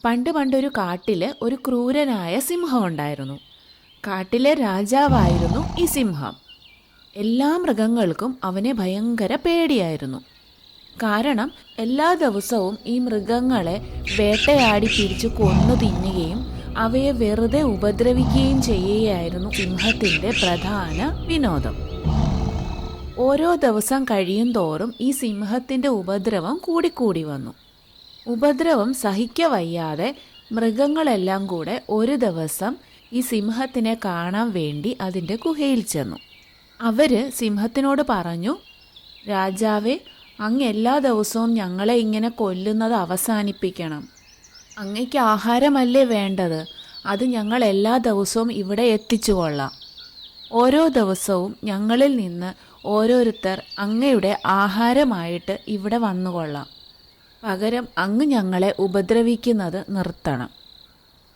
പണ്ടൊരു കാട്ടില് ഒരു ക്രൂരനായ സിംഹം ഉണ്ടായിരുന്നു. കാട്ടിലെ രാജാവായിരുന്നു ഈ സിംഹം. എല്ലാ മൃഗങ്ങൾക്കും അവനെ ഭയങ്കര പേടിയായിരുന്നു. കാരണം എല്ലാ ദിവസവും ഈ മൃഗങ്ങളെ വേട്ടയാടി പിടിച്ചു കൊന്നു തിന്നുകയും അവയെ വെറുതെ ഉപദ്രവിക്കുകയും ചെയ്യുകയായിരുന്നു സിംഹത്തിൻ്റെ പ്രധാന വിനോദം. ഓരോ ദിവസം കഴിയും തോറും ഈ സിംഹത്തിൻ്റെ ഉപദ്രവം കൂടിക്കൂടി വന്നു. ഉപദ്രവം സഹിക്കവയ്യാതെ മൃഗങ്ങളെല്ലാം കൂടെ ഒരു ദിവസം ഈ സിംഹത്തിനെ കാണാൻ വേണ്ടി അതിൻ്റെ ഗുഹയിൽ ചെന്നു. അവർ സിംഹത്തിനോട് പറഞ്ഞു, രാജാവേ, അങ്ങ് എല്ലാ ദിവസവും ഞങ്ങളെ ഇങ്ങനെ കൊല്ലുന്നത് അവസാനിപ്പിക്കണം. അങ്ങയ്ക്ക് ആഹാരമല്ലേ വേണ്ടത്? അത് ഞങ്ങൾ എല്ലാ ദിവസവും ഇവിടെ എത്തിച്ചു കൊള്ളാം. ഓരോ ദിവസവും ഞങ്ങളിൽ നിന്ന് ഓരോരുത്തർ അങ്ങയുടെ ആഹാരമായിട്ട് ഇവിടെ വന്നുകൊള്ളാം. പകരം അങ്ങ് ഞങ്ങളെ ഉപദ്രവിക്കുന്നത് നിർത്തണം.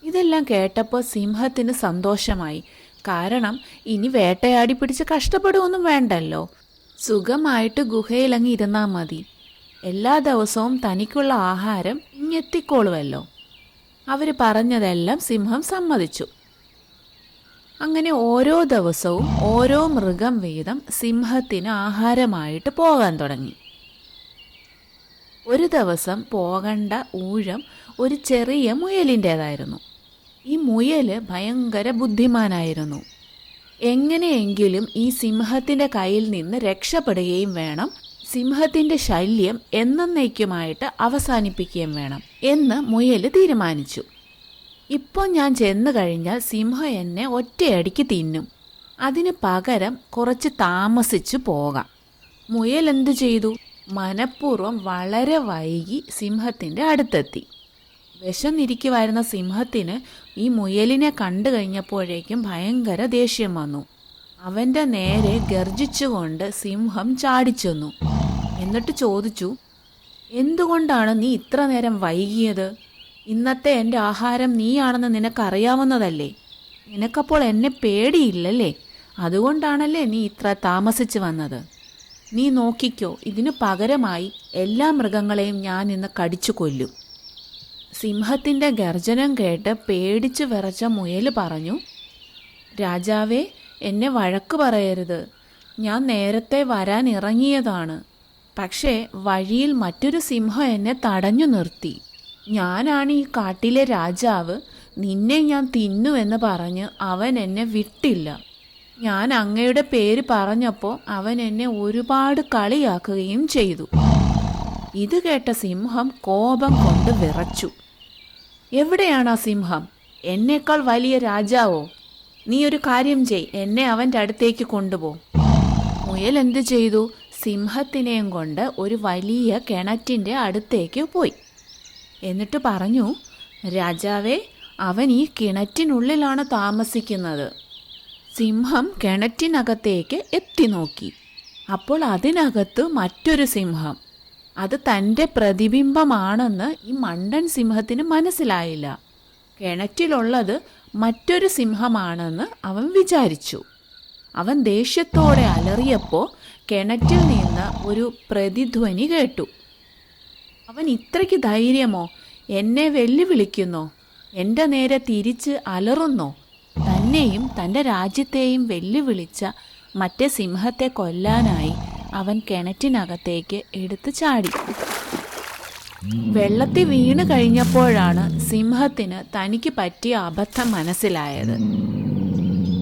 ഇതെല്ലാം കേട്ടപ്പോൾ സിംഹത്തിന് സന്തോഷമായി. കാരണം ഇനി വേട്ടയാടി പിടിച്ച് കഷ്ടപ്പെടുകയൊന്നും വേണ്ടല്ലോ. സുഖമായിട്ട് ഗുഹയിൽ അങ്ങ് ഇരുന്നാൽ മതി. എല്ലാ ദിവസവും തനിക്കുള്ള ആഹാരം ഇങ്ങെത്തിക്കോളുമല്ലോ. അവർ പറഞ്ഞതെല്ലാം സിംഹം സമ്മതിച്ചു. അങ്ങനെ ഓരോ ദിവസവും ഓരോ മൃഗം വീതം സിംഹത്തിന് ആഹാരമായിട്ട് പോകാൻ തുടങ്ങി. ഒരു ദിവസം പോകേണ്ട ഊഴം ഒരു ചെറിയ മുയലിൻ്റേതായിരുന്നു. ഈ മുയൽ ഭയങ്കര ബുദ്ധിമാനായിരുന്നു. എങ്ങനെയെങ്കിലും ഈ സിംഹത്തിൻ്റെ കയ്യിൽ നിന്ന് രക്ഷപ്പെടുകയും വേണം, സിംഹത്തിൻ്റെ ശല്യം എന്നേക്കുമായിട്ട് അവസാനിപ്പിക്കുകയും വേണം എന്ന് മുയൽ തീരുമാനിച്ചു. ഇപ്പോൾ ഞാൻ ചെന്നു കഴിഞ്ഞാൽ സിംഹം എന്നെ ഒറ്റയടിക്ക് തിന്നും. അതിന് പകരം കുറച്ച് താമസിച്ചു പോകാം. മുയൽ എന്തു ചെയ്തു? മനഃപൂർവ്വം വളരെ വൈകി സിംഹത്തിൻ്റെ അടുത്തെത്തി. വിശന്നിരിക്കുവായിരുന്ന സിംഹത്തിന് ഈ മുയലിനെ കണ്ടു കഴിഞ്ഞപ്പോഴേക്കും ഭയങ്കര ദേഷ്യം വന്നു. അവൻ്റെ നേരെ ഗർജിച്ചുകൊണ്ട് സിംഹം ചാടിച്ചെന്നു. എന്നിട്ട് ചോദിച്ചു, എന്തുകൊണ്ടാണ് നീ ഇത്ര നേരം വൈകിയത്? ഇന്നത്തെ എൻ്റെ ആഹാരം നീയാണെന്ന് നിനക്കറിയാവുന്നതല്ലേ? നിനക്കപ്പോൾ എന്നെ പേടിയില്ലല്ലേ? അതുകൊണ്ടാണല്ലേ നീ ഇത്ര താമസിച്ച് വന്നത്? നീ നോക്കിക്കോ, ഇതിനു പകരമായി എല്ലാ മൃഗങ്ങളെയും ഞാൻ ഇന്ന് കടിച്ചു കൊല്ലും. സിംഹത്തിൻ്റെ ഗർജനം കേട്ട് പേടിച്ചു വിറച്ച മുയൽ പറഞ്ഞു, രാജാവേ, എന്നെ വഴക്ക് പറയരുത്. ഞാൻ നേരത്തെ വരാൻ ഇറങ്ങിയതാണ്. പക്ഷേ വഴിയിൽ മറ്റൊരു സിംഹം എന്നെ തടഞ്ഞു നിർത്തി. ഞാനാണ് ഈ കാട്ടിലെ രാജാവ്, നിന്നെ ഞാൻ തിന്നുവെന്ന് പറഞ്ഞ് അവൻ എന്നെ വിട്ടില്ല. ഞാൻ അങ്ങയുടെ പേര് പറഞ്ഞപ്പോൾ അവൻ എന്നെ ഒരുപാട് കളിയാക്കുകയും ചെയ്തു. ഇത് കേട്ട സിംഹം കോപം കൊണ്ട് വിറച്ചു. എവിടെയാണ് ആ സിംഹം? എന്നേക്കാൾ വലിയ രാജാവോ? നീ ഒരു കാര്യം ചെയ്, എന്നെ അവൻ്റെ അടുത്തേക്ക് കൊണ്ടുപോ. മുയൽ എന്ത് ചെയ്തു? സിംഹത്തിനെയും കൊണ്ട് ഒരു വലിയ കിണറ്റിൻ്റെ അടുത്തേക്ക് പോയി. എന്നിട്ട് പറഞ്ഞു, രാജാവേ, അവൻ ഈ കിണറ്റിനുള്ളിലാണ് താമസിക്കുന്നത്. സിംഹം കിണറ്റിനകത്തേക്ക് എത്തി നോക്കി. അപ്പോൾ അതിനകത്ത് മറ്റൊരു സിംഹം. അത് തൻ്റെ പ്രതിബിംബമാണെന്ന് ഈ മണ്ടൻ സിംഹത്തിന് മനസ്സിലായില്ല. കിണറ്റിലുള്ളത് മറ്റൊരു സിംഹമാണെന്ന് അവൻ വിചാരിച്ചു. അവൻ ദേഷ്യത്തോടെ അലറിയപ്പോൾ കിണറ്റിൽ നിന്ന് ഒരു പ്രതിധ്വനി കേട്ടു. അവൻ ഇത്രയ്ക്ക് ധൈര്യമോ? എന്നെ വെല്ലുവിളിക്കുന്നോ? എൻ്റെ നേരെ തിരിച്ച് അലറുന്നോ? തന്നെയും തൻ്റെ രാജ്യത്തെയും വെല്ലുവിളിച്ച മറ്റേ സിംഹത്തെ കൊല്ലാനായി അവൻ കിണറ്റിനകത്തേക്ക് എടുത്തു ചാടി. വെള്ളത്തിൽ വീണ് കഴിഞ്ഞപ്പോഴാണ് സിംഹത്തിന് തനിക്ക് പറ്റിയ അബദ്ധം മനസ്സിലായത്.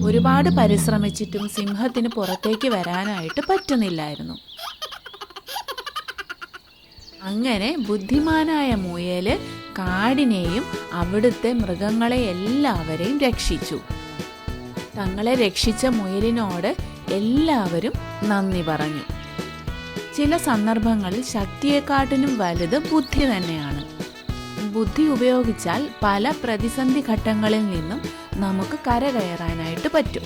ഒരുപാട് പരിശ്രമിച്ചിട്ടും സിംഹത്തിന് പുറത്തേക്ക് വരാനായിട്ട് പറ്റുന്നില്ലായിരുന്നു. അങ്ങനെ ബുദ്ധിമാനായ മുയൽ കാടിനെയും അവിടുത്തെ മൃഗങ്ങളെ എല്ലാവരെയും രക്ഷിച്ചു. തങ്ങളെ രക്ഷിച്ച മുയലിനോട് എല്ലാവരും നന്ദി പറഞ്ഞു. ചില സന്ദർഭങ്ങളിൽ ശക്തിയെക്കാട്ടിനും വലുത് ബുദ്ധി തന്നെയാണ്. ബുദ്ധി ഉപയോഗിച്ചാൽ പല പ്രതിസന്ധി ഘട്ടങ്ങളിൽ നിന്നും നമുക്ക് കരകയറാനായിട്ട് പറ്റും.